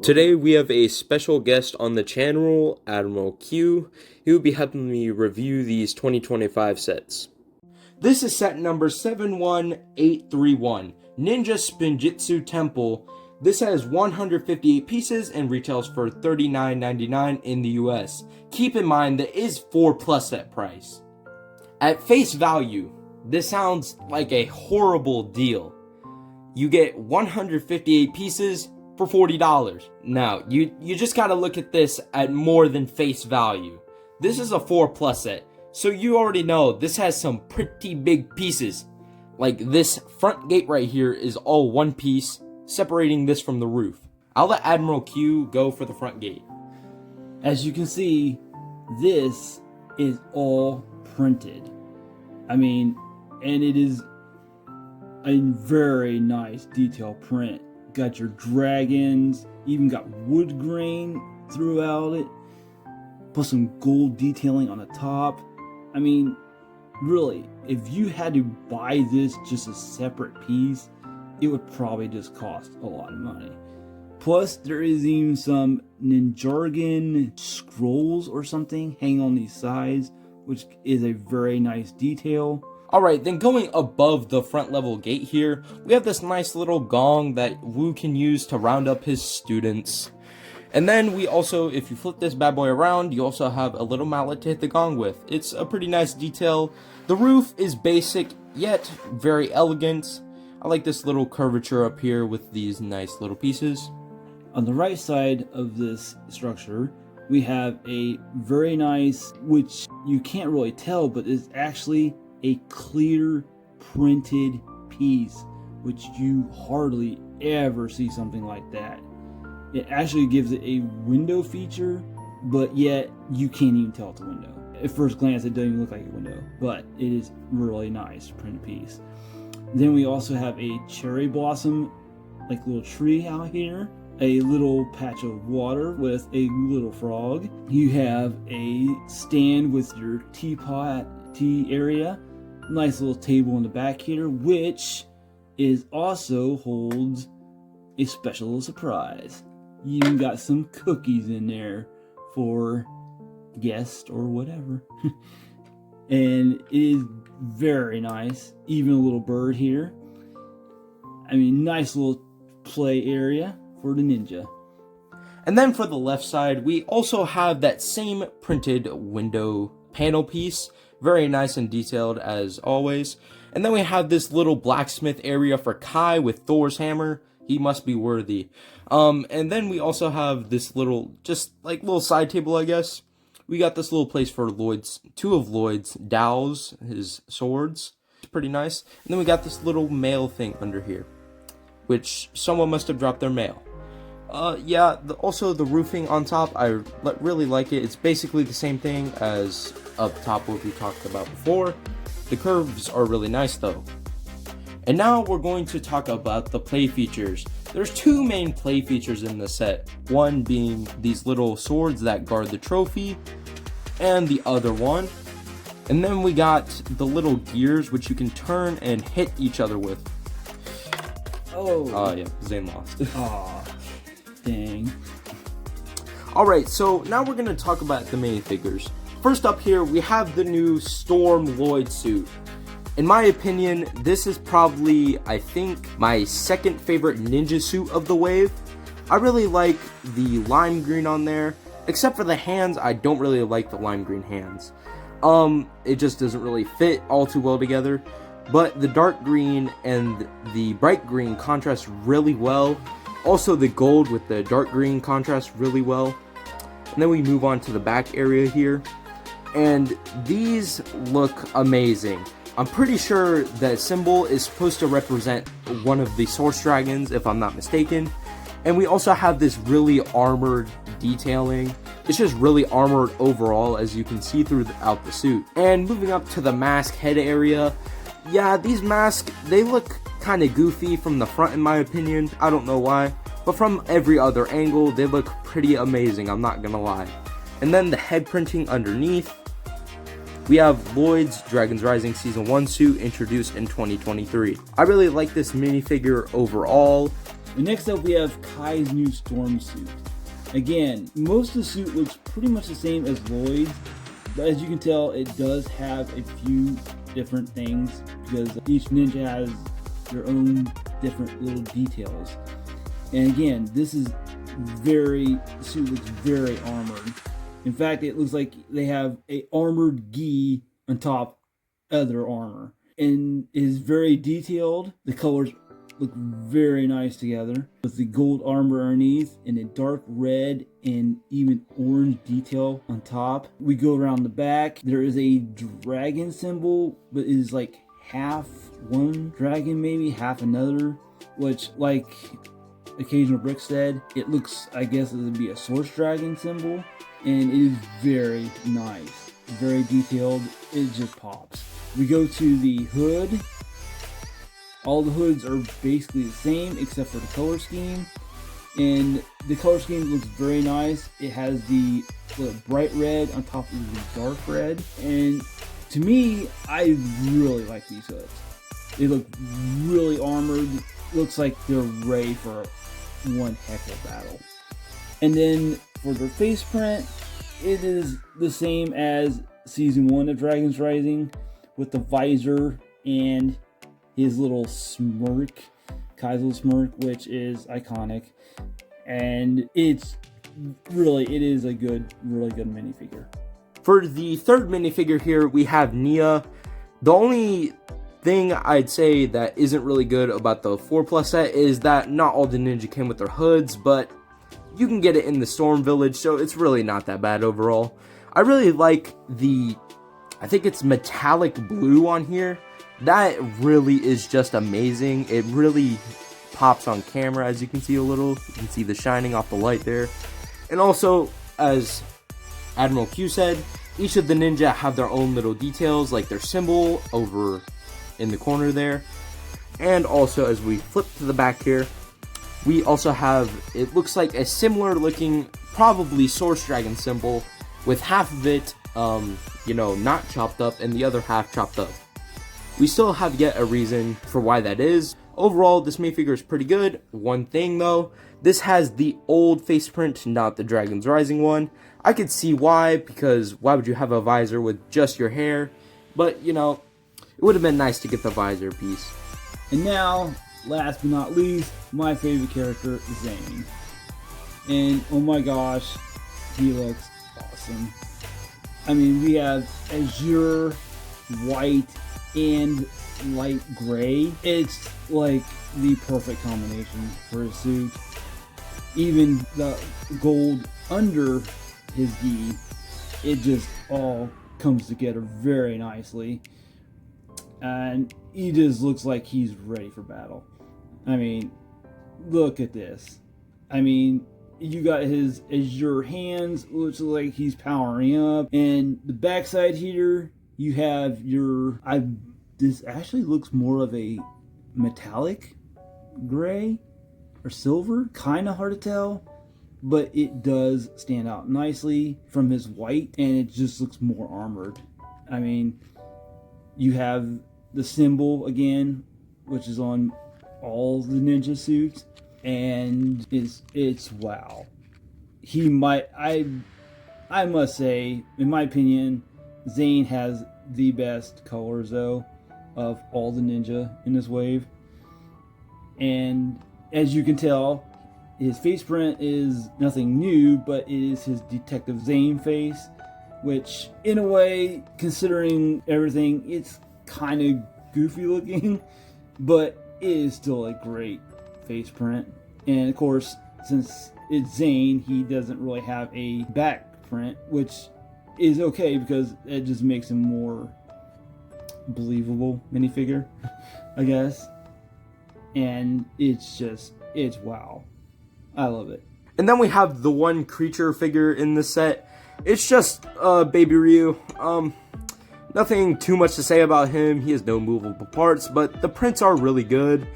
Today we have a special guest on the channel, Admiral Q. He will be helping me review these 2025 sets. This is set number 71831, Ninja Spinjitzu Temple. This has 158 pieces and retails for $39.99 in the US. Keep in mind that is 4+ set price. At face value, this sounds like a horrible deal. You get 158 pieces for $40. Now, you just gotta look at this at more than face value. This is a 4+ set, so you already know this has some pretty big pieces. Like this front gate right here is all one piece, separating this from the roof. I'll let Admiral Q go for the front gate. As you can see, this is all printed. I mean, and it is a very nice detailed print. Got your dragons, even got wood grain throughout it, plus some gold detailing on the top. I mean, really, if you had to buy this just a separate piece, it would probably just cost a lot of money. Plus, there is even some Ninjargan scrolls or something hanging on these sides, which is a very nice detail. Alright, then going above the front level gate here, we have this nice little gong that Wu can use to round up his students. And then we also, if you flip this bad boy around, you also have a little mallet to hit the gong with. It's a pretty nice detail. The roof is basic, yet very elegant. I like this little curvature up here with these nice little pieces. On the right side of this structure, we have a very nice, which you can't really tell, but is actually a clear printed piece, which you hardly ever see something like that. It actually gives it a window feature, but yet you can't even tell it's a window. At first glance, it doesn't even look like a window, but it is really nice printed piece. Then we also have a cherry blossom, like little tree out here, a little patch of water with a little frog. You have a stand with your teapot, tea area, nice little table in the back here, which is also holds a special little surprise. You even got some cookies in there for guests or whatever. And it is very nice. Even a little bird here. I mean, nice little play area for the ninja. And then for the left side, we also have that same printed window panel piece. Very nice and detailed as always. And then we have this little blacksmith area for Kai with Thor's hammer. He must be worthy. And then we also have this little, just like little side table, I guess. We got this little place for two of Lloyd's dowels, his swords. It's pretty nice. And then we got this little mail thing under here, which someone must have dropped their mail. Also the roofing on top, I really like it. It's basically the same thing as up top what we talked about before. The curves are really nice though. And now we're going to talk about the play features. There's two main play features in the set. One being these little swords that guard the trophy, and the other one. And then we got the little gears which you can turn and hit each other with. Oh. Yeah, Zane lost. Aw. Dang. Alright, so now we're going to talk about the minifigures. First up here, we have the new Storm Lloyd suit. In my opinion, this is probably, I think, my second favorite ninja suit of the wave. I really like the lime green on there, except for the hands. I don't really like the lime green hands. It just doesn't really fit all too well together. But the dark green and the bright green contrast really well. Also, the gold with the dark green contrasts really well. And then we move on to the back area here. And these look amazing. I'm pretty sure that symbol is supposed to represent one of the source dragons, if I'm not mistaken. And we also have this really armored detailing. It's just really armored overall, as you can see throughout the suit. And moving up to the mask head area. Yeah, these masks, they look kind of goofy from the front in my opinion. I don't know why. But from every other angle, they look pretty amazing, I'm not gonna lie. And then the head printing underneath. We have Lloyd's Dragon's Rising Season 1 suit introduced in 2023. I really like this minifigure overall. And next up we have Kai's new storm suit. Again, most of the suit looks pretty much the same as Lloyd's, but as you can tell, it does have a few different things because each ninja has their own different little details. And again, this is the suit looks very armored. In fact, it looks like they have a armored gi on top of their armor. And it is very detailed. The colors look very nice together with the gold armor underneath and a dark red and even orange detail on top. We go around the back. There is a dragon symbol, but it is like half one dragon, maybe half another, which, like Occasional Brick said, it looks, I guess it would be a source dragon symbol, and it is very nice, very detailed. It just pops. We go to the hood. All the hoods are basically the same except for the color scheme, and the color scheme looks very nice. It has the bright red on top of the dark red, and to me, I really like these hoods. They look really armored. Looks like they're ready for one heck of a battle. And then for their face print, it is the same as Season 1 of Dragon's Rising, with the visor and his little smirk, Kai's little smirk, which is iconic. And it is a really good minifigure. For the third minifigure here, we have Nia. The only thing I'd say that isn't really good about the 4+ set is that not all the ninja came with their hoods, but you can get it in the Storm Village, so it's really not that bad overall. I really like I think it's metallic blue on here. That really is just amazing. It really pops on camera, as you can see a little. You can see the shining off the light there. And also, as Admiral Q said, each of the ninja have their own little details, like their symbol over in the corner there. And also, as we flip to the back here, we also have, it looks like a similar looking, probably Source Dragon symbol, with half of it, not chopped up and the other half chopped up. We still have yet a reason for why that is. Overall, this minifigure is pretty good. One thing though, this has the old face print, not the Dragon's Rising one. I could see why, because why would you have a visor with just your hair? But, it would have been nice to get the visor piece. And now, last but not least, my favorite character, Zane. And oh my gosh, he looks awesome. I mean, we have azure, white, and light gray. It's like the perfect combination for his suit. Even the gold under his gi, it just all comes together very nicely. And he just looks like he's ready for battle. I mean, look at this. I mean, you got his azure hands, looks like he's powering up. And the backside here, you have your... this actually looks more of a metallic gray or silver. Kind of hard to tell, but it does stand out nicely from his white, and it just looks more armored. I mean, you have the symbol again, which is on all the ninja suits, and it's wow. I must say, in my opinion, Zane has the best colors though of all the ninja in this wave. And as you can tell, his face print is nothing new, but it is his Detective Zane face, which in a way, considering everything, it's kind of goofy looking, but it is still a great face print. And of course, since it's Zane, he doesn't really have a back print, which is okay because it just makes him more believable minifigure, I guess. And it's wow. I love it. And then we have the one creature figure in the set. It's just Baby Riyu. Nothing too much to say about him. He has no movable parts, but the prints are really good.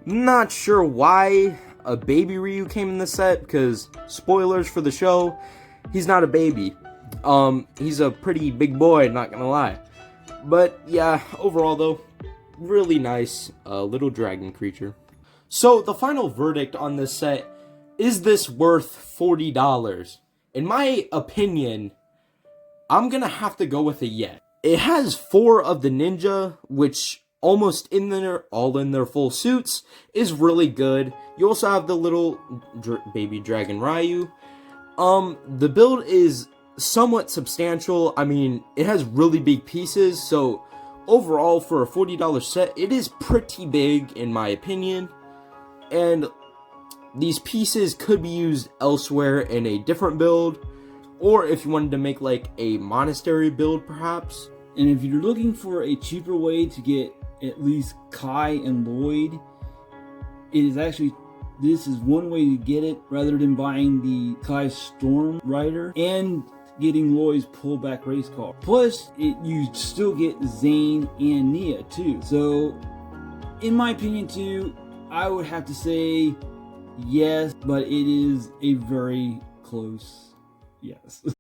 Not sure why a Baby Riyu came in the set, because spoilers for the show, he's not a baby. He's a pretty big boy, not gonna lie. But yeah, overall though, really nice little dragon creature. So the final verdict on this set, is this worth $40? In my opinion, I'm gonna have to go with a yes. It has 4 of the ninja, which almost all in their full suits, is really good. You also have the little baby dragon Riyu. The build is somewhat substantial. I mean, it has really big pieces, so overall for a $40 set, it is pretty big in my opinion. And these pieces could be used elsewhere in a different build, or if you wanted to make like a monastery build perhaps. And if you're looking for a cheaper way to get at least Kai and Lloyd, this is one way to get it rather than buying the Kai Storm Rider and getting Lloyd's pullback race car. Plus, you still get Zane and Nia too. So, in my opinion too, I would have to say yes, but it is a very close yes.